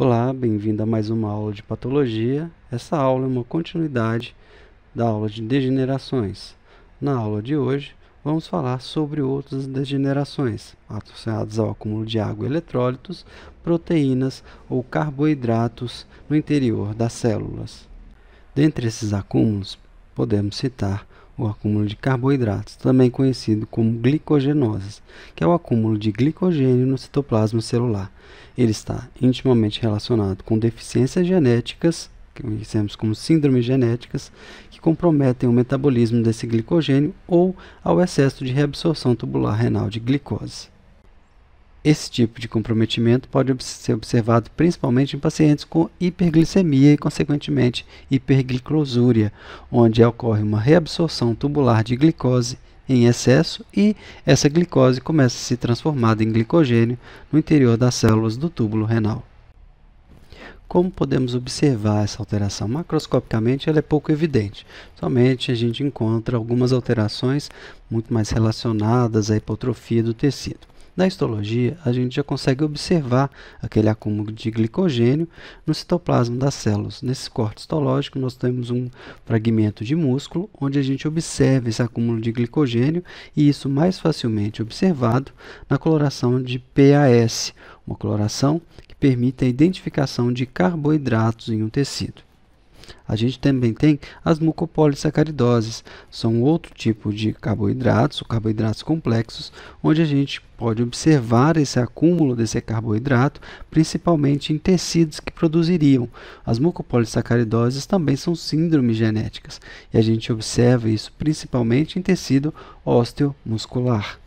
Olá, bem-vindo a mais uma aula de patologia. Essa aula é uma continuidade da aula de degenerações. Na aula de hoje, vamos falar sobre outras degenerações associadas ao acúmulo de água e eletrólitos, proteínas ou carboidratos no interior das células. Dentre esses acúmulos, podemos citar o acúmulo de carboidratos, também conhecido como glicogenoses, que é o acúmulo de glicogênio no citoplasma celular. Ele está intimamente relacionado com deficiências genéticas, que conhecemos como síndromes genéticas, que comprometem o metabolismo desse glicogênio ou ao excesso de reabsorção tubular renal de glicose. Esse tipo de comprometimento pode ser observado principalmente em pacientes com hiperglicemia e, consequentemente, hiperglicosúria, onde ocorre uma reabsorção tubular de glicose em excesso e essa glicose começa a se transformar em glicogênio no interior das células do túbulo renal. Como podemos observar essa alteração? Macroscopicamente, ela é pouco evidente. Somente a gente encontra algumas alterações muito mais relacionadas à hipotrofia do tecido. Na histologia, a gente já consegue observar aquele acúmulo de glicogênio no citoplasma das células. Nesse corte histológico, nós temos um fragmento de músculo, onde a gente observa esse acúmulo de glicogênio, e isso mais facilmente observado na coloração de PAS, uma coloração que permite a identificação de carboidratos em um tecido. A gente também tem as mucopolissacaridoses, são outro tipo de carboidratos, ou carboidratos complexos, onde a gente pode observar esse acúmulo desse carboidrato, principalmente em tecidos que produziriam. As mucopolissacaridoses também são síndromes genéticas, e a gente observa isso principalmente em tecido osteomuscular.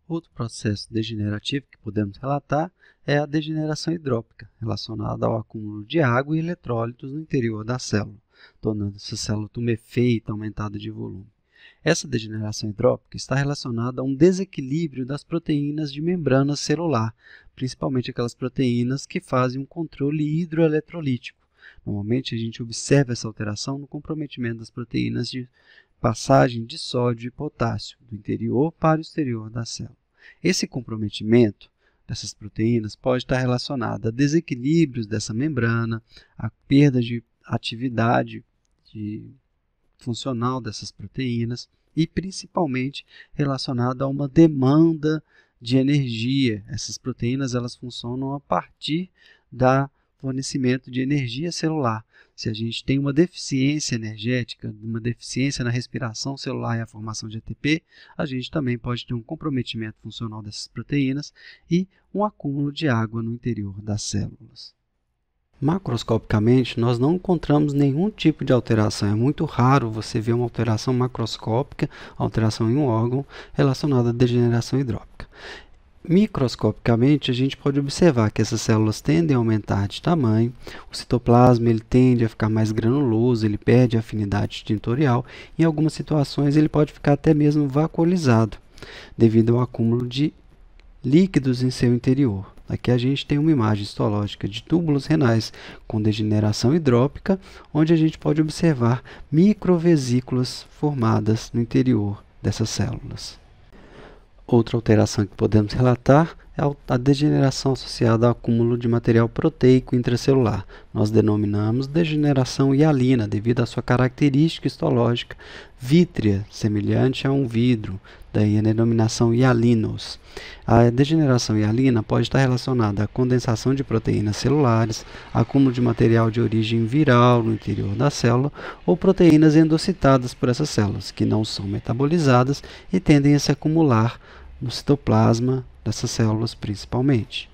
Outro processo degenerativo que podemos relatar é a degeneração hidrópica, relacionada ao acúmulo de água e eletrólitos no interior da célula, tornando essa célula tumefeita, aumentada de volume. Essa degeneração hidrópica está relacionada a um desequilíbrio das proteínas de membrana celular, principalmente aquelas proteínas que fazem um controle hidroeletrolítico. Normalmente a gente observa essa alteração no comprometimento das proteínas de passagem de sódio e potássio do interior para o exterior da célula. Esse comprometimento dessas proteínas pode estar relacionado a desequilíbrios dessa membrana, a perda de atividade funcional dessas proteínas e principalmente relacionado a uma demanda de energia. Essas proteínas elas funcionam a partir do fornecimento de energia celular. Se a gente tem uma deficiência energética, uma deficiência na respiração celular e a formação de ATP, a gente também pode ter um comprometimento funcional dessas proteínas e um acúmulo de água no interior das células. Macroscopicamente, nós não encontramos nenhum tipo de alteração. É muito raro você ver uma alteração macroscópica, alteração em um órgão relacionada à degeneração hidrópica. Microscopicamente, a gente pode observar que essas células tendem a aumentar de tamanho, o citoplasma ele tende a ficar mais granuloso, ele perde a afinidade tintorial, e em algumas situações ele pode ficar até mesmo vacuolizado, devido ao acúmulo de líquidos em seu interior. Aqui a gente tem uma imagem histológica de túbulos renais com degeneração hidrópica, onde a gente pode observar microvesículas formadas no interior dessas células. Outra alteração que podemos relatar é a degeneração associada ao acúmulo de material proteico intracelular. Nós denominamos degeneração hialina, devido à sua característica histológica vítrea, semelhante a um vidro, daí a denominação hialinos. A degeneração hialina pode estar relacionada à condensação de proteínas celulares, acúmulo de material de origem viral no interior da célula ou proteínas endocitadas por essas células, que não são metabolizadas e tendem a se acumular no citoplasma dessas células principalmente.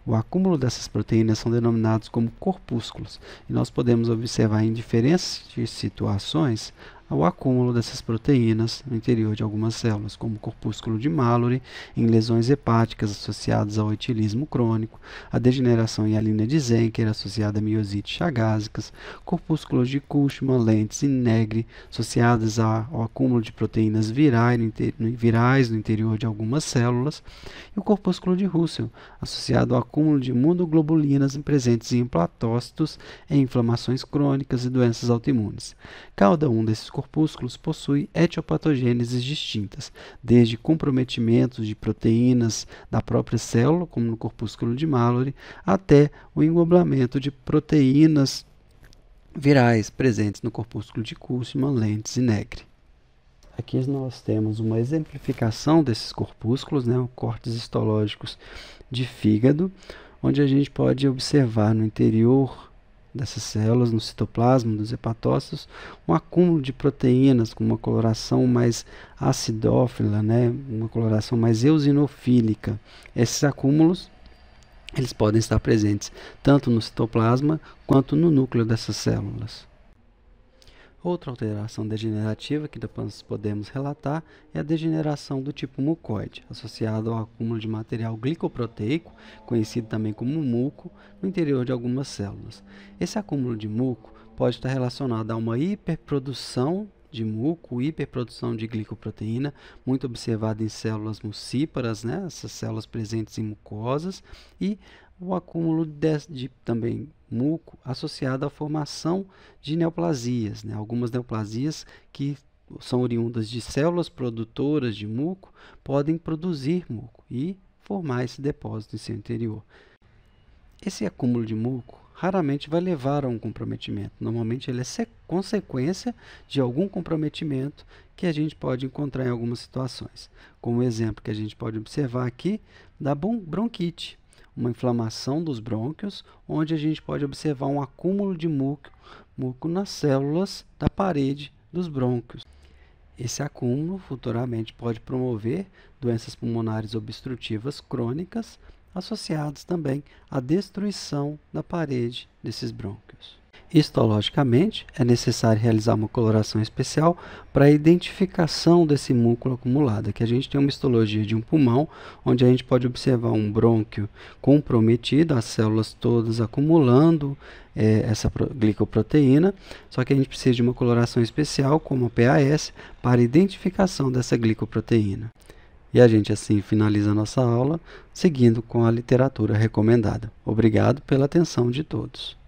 O acúmulo dessas proteínas são denominados como corpúsculos, e nós podemos observar em diferentes situações o acúmulo dessas proteínas no interior de algumas células, como o corpúsculo de Mallory, em lesões hepáticas associadas ao etilismo crônico, a degeneração hialina de Zenker associada a miosites chagásicas, corpúsculos de Cushman, Lentz e Negri associadas ao acúmulo de proteínas virais no interior de algumas células, e o corpúsculo de Russell, associado ao acúmulo de imunoglobulinas presentes em platócitos em inflamações crônicas e doenças autoimunes. Cada um desses corpúsculos possui etiopatogêneses distintas, desde comprometimentos de proteínas da própria célula, como no corpúsculo de Mallory, até o engoblamento de proteínas virais presentes no corpúsculo de Kussmann, Lentz e Negri. Aqui nós temos uma exemplificação desses corpúsculos, cortes histológicos de fígado, onde a gente pode observar no interior dessas células, no citoplasma dos hepatócitos, um acúmulo de proteínas com uma coloração mais acidófila, uma coloração mais eosinofílica. Esses acúmulos eles podem estar presentes tanto no citoplasma quanto no núcleo dessas células. Outra alteração degenerativa que depois podemos relatar é a degeneração do tipo mucoide, associada ao acúmulo de material glicoproteico, conhecido também como muco, no interior de algumas células. Esse acúmulo de muco pode estar relacionado a uma hiperprodução de muco, hiperprodução de glicoproteína, muito observada em células mucíparas, essas células presentes em mucosas, e o acúmulo de também muco associado à formação de neoplasias. Algumas neoplasias que são oriundas de células produtoras de muco podem produzir muco e formar esse depósito em seu interior. Esse acúmulo de muco raramente vai levar a um comprometimento. Normalmente ele é consequência de algum comprometimento que a gente pode encontrar em algumas situações. Como exemplo que a gente pode observar aqui da bronquite, uma inflamação dos brônquios, onde a gente pode observar um acúmulo de muco nas células da parede dos brônquios. Esse acúmulo futuramente pode promover doenças pulmonares obstrutivas crônicas, associadas também à destruição da parede desses brônquios. Histologicamente, é necessário realizar uma coloração especial para a identificação desse músculo acumulado. Aqui a gente tem uma histologia de um pulmão, onde a gente pode observar um brônquio comprometido, as células todas acumulando essa glicoproteína, só que a gente precisa de uma coloração especial, como a PAS, para a identificação dessa glicoproteína. E a gente assim finaliza a nossa aula, seguindo com a literatura recomendada. Obrigado pela atenção de todos.